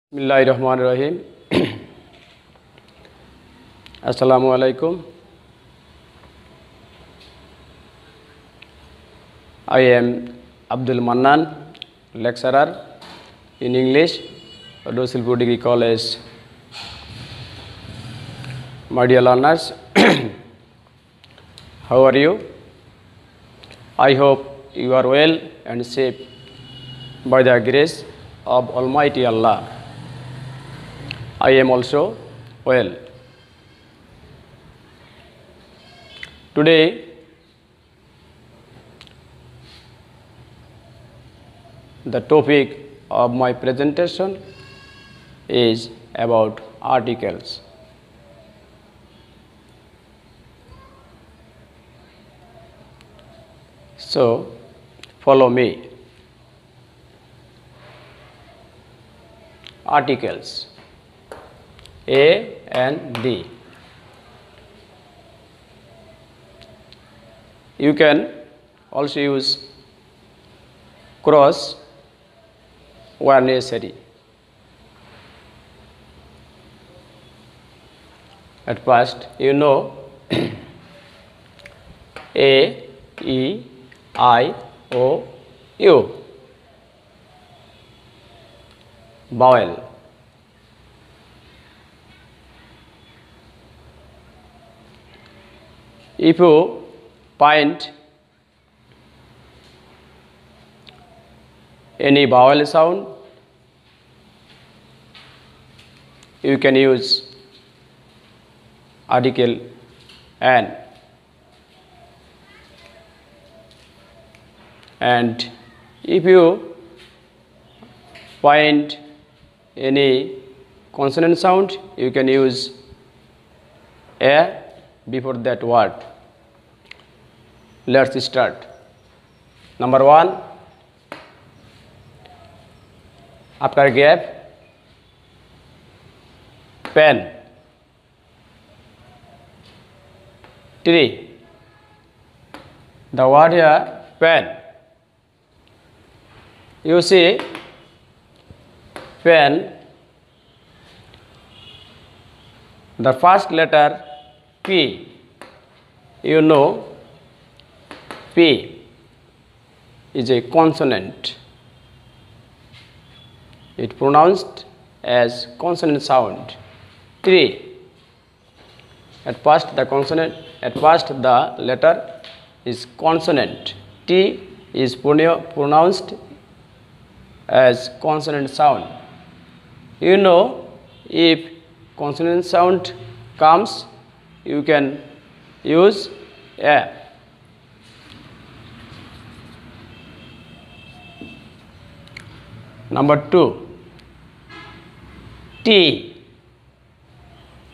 Bismillahirrahmanirrahim. Assalamualaikum. I am Abdul Mannan, lecturer in English at Dosilpur Degree College. My dear learners, how are you? I hope you are well and safe by the grace of Almighty Allah. I am also well. Today, the topic of my presentation is about articles. So, follow me. Articles A and D. You can also use cross where necessary. At first, you know A, E, I, O, U. Vowel. If you find any vowel sound, you can use article an. And if you find any consonant sound, you can use a before that word. Let's start. Number 1, after gap, pen. 3, the word here, pen. You see, pen, the first letter P, you know P is a consonant. It pronounced as consonant sound. 3, at first the letter is consonant. T is pronounced as consonant sound. You know, if consonant sound comes, you can use a. Number 2, tea,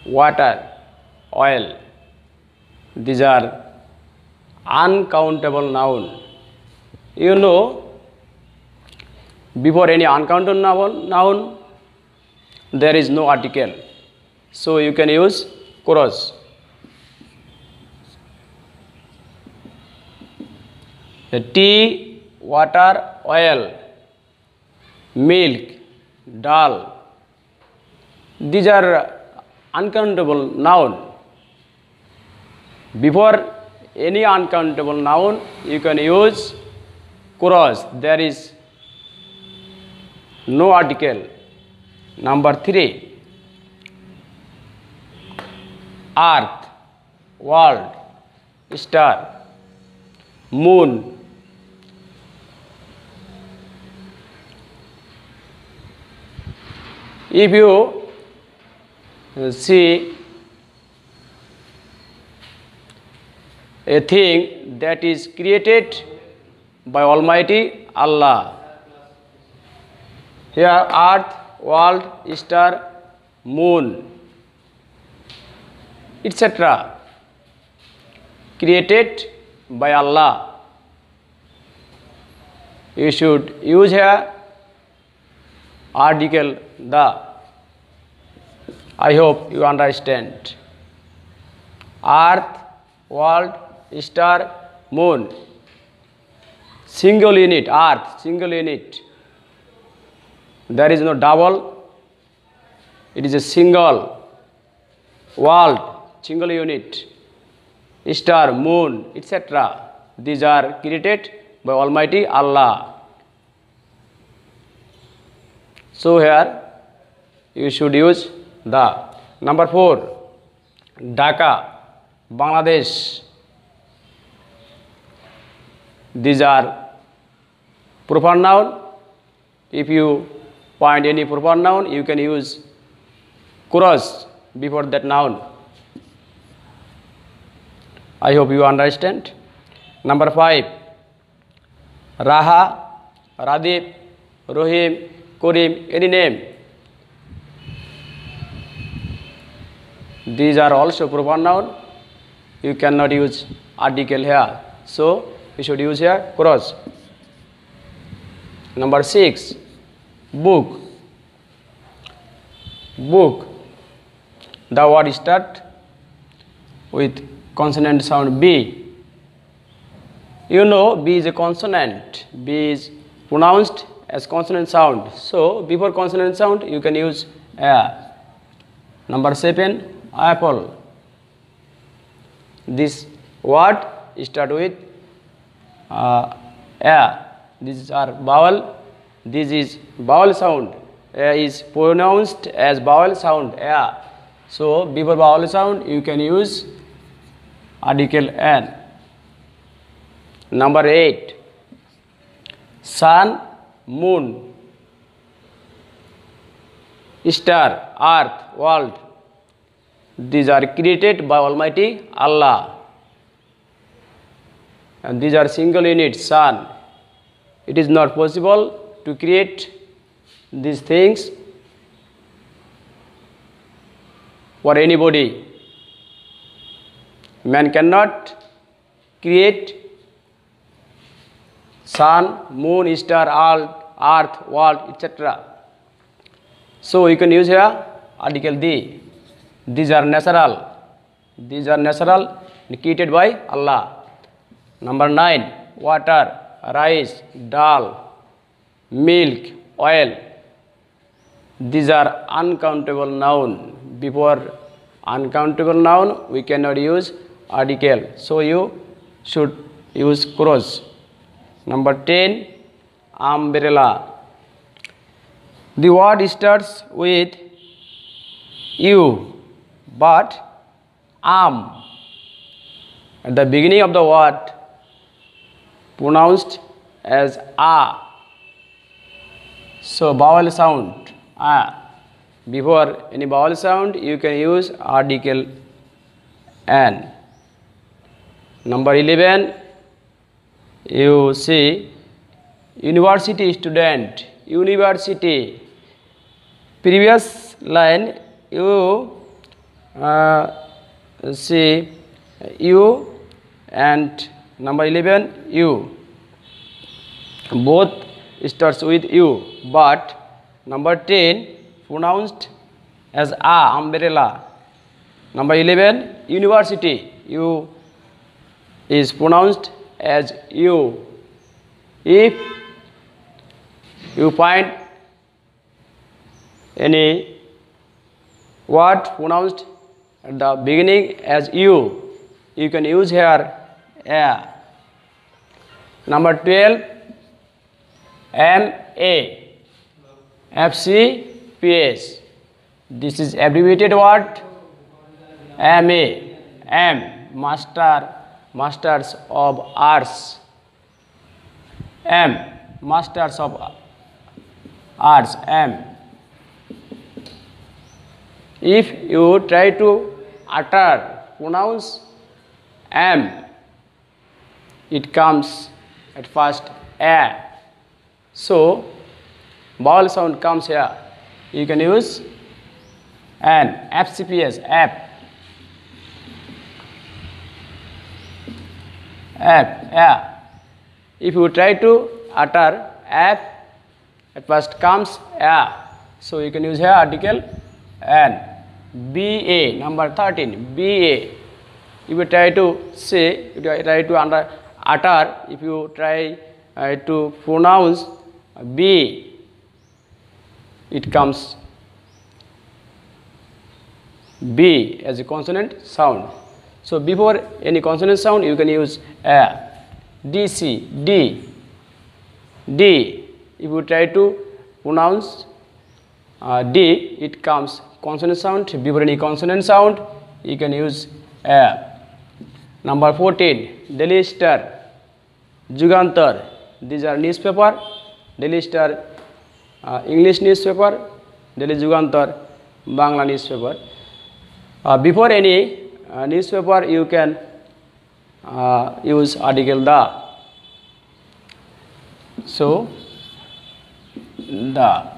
water, oil. These are uncountable noun. You know, before any uncountable noun, there is no article. So you can use cross. The tea, water, oil, milk, dal. These are uncountable noun. Before any uncountable noun, you can use cross. There is no article. Number 3, earth, world, star, moon. If you see a thing that is created by Almighty Allah, here earth, world, star, moon, etc. created by Allah, you should use here article the. I hope you understand. Earth, world, star, moon. Single unit, earth, single unit. There is no double It is a single world, single unit, star, moon, etc. These are created by Almighty Allah. So here you should use the. Number 4, Dhaka, Bangladesh. These are proper noun. If you find any proper noun, you can use cross before that noun. I hope you understand. Number 5, Raha, Radip, Rohim, Korim, any name. These are also proper noun. You cannot use article here. So you should use here cross. Number 6, book. Book. The word start with consonant sound B. You know B is a consonant. B is pronounced as consonant sound. So before consonant sound you can use A. Number 7, apple. This word start with A. These are vowel. This is vowel sound. A is pronounced as vowel sound. A. So before vowel sound you can use article N. Number 8, sun, moon, star, earth, world. These are created by Almighty Allah. And these are single units, sun. It is not possible to create these things for anybody. Man cannot create sun, moon, star, earth, world, etc. So you can use here article D. These are natural. These are natural created by Allah. Number 9, water, rice, dal, milk, oil. These are uncountable noun. Before uncountable noun we cannot use article. So you should use cross. Number 10, umbrella. The word starts with U, but at the beginning of the word pronounced as A. So vowel sound A. Before any vowel sound you can use article N. Number 11, you see university student, university. Previous line you see U and number 11 U. Both starts with U, but number 10 pronounced as A, umbrella. Number 11 university, U is pronounced as U. If you find any word pronounced at the beginning as U, you can use here A. Number 12, MA, FCPS. This is abbreviated word. MA, M, Masters of Arts. M, Masters of Arts, M. If you try to pronounce M, it comes at first A. So vowel sound comes here. You can use N, FCPS, F. F, yeah. If you try to utter F, at first comes A. So you can use here article N. BA, number 13, BA. If you try to say, if you try to utter, if you try to pronounce B, it comes B as a consonant sound. So before any consonant sound, you can use A. D, C, D. D. If you try to pronounce D, it comes consonant sound. Before any consonant sound, you can use A. Number 14, Daily Star, Jugantar. These are newspaper. Daily Star, English newspaper. Daily Jugantar, Bangla newspaper. Before any newspaper, you can use article the. So, the.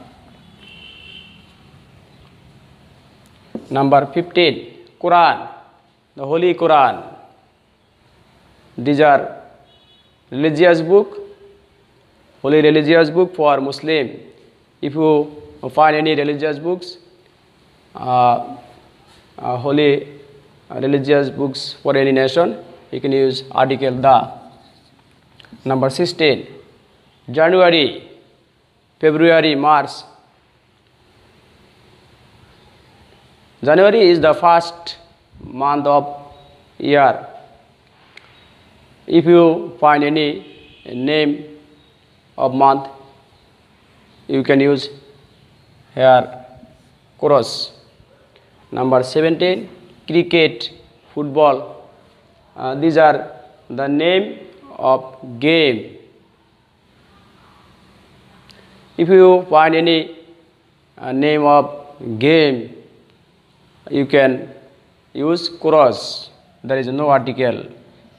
Number 15, Quran, the Holy Quran. These are religious book, holy religious book for Muslim. If you find any religious books, holy religious books for any nation, you can use article the. Number 16, January, February, March. January is the first month of year. If you find any name of month, you can use here cross. Number 17, cricket, football. These are the name of game. If you find any name of game, you can use cross. There is no article.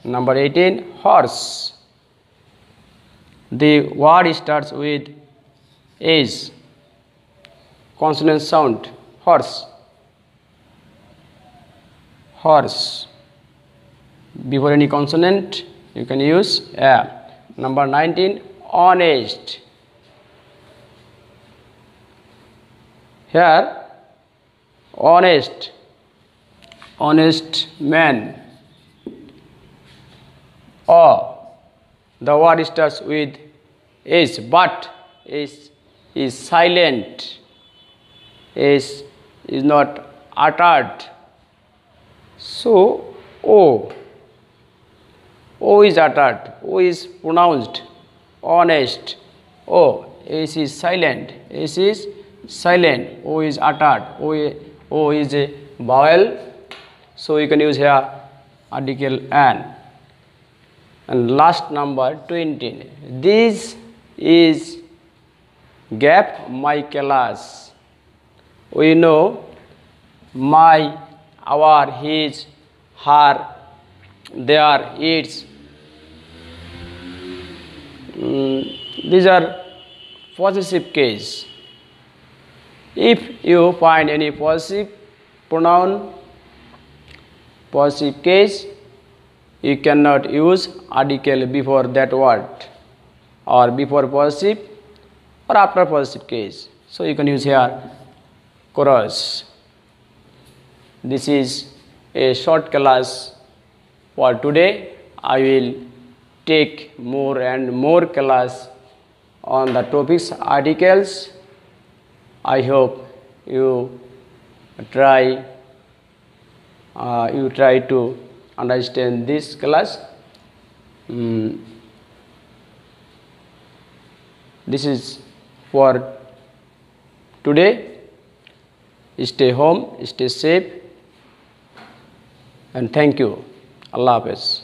Number 18, horse. The word starts with H, consonant sound, horse. Horse. Before any consonant, you can use A. Number 19, honest. Here, honest, honest man. Or the word starts with S, but is silent. S is not uttered. So O is uttered. O is pronounced. Honest. O. S is silent. S is silent. O is uttered. O is a vowel. So you can use here article an. And last number 20. This is gap my class. We know my, our, his, her, their, its. These are possessive case. If you find any possessive pronoun, possessive case, you cannot use article before that word or before possessive or after possessive case. So you can use here chorus. This is a short class for today. I will take more and more class on the topics articles. I hope you try to understand this class. This is for today. Stay home, stay safe, and thank you. Allah Hafiz.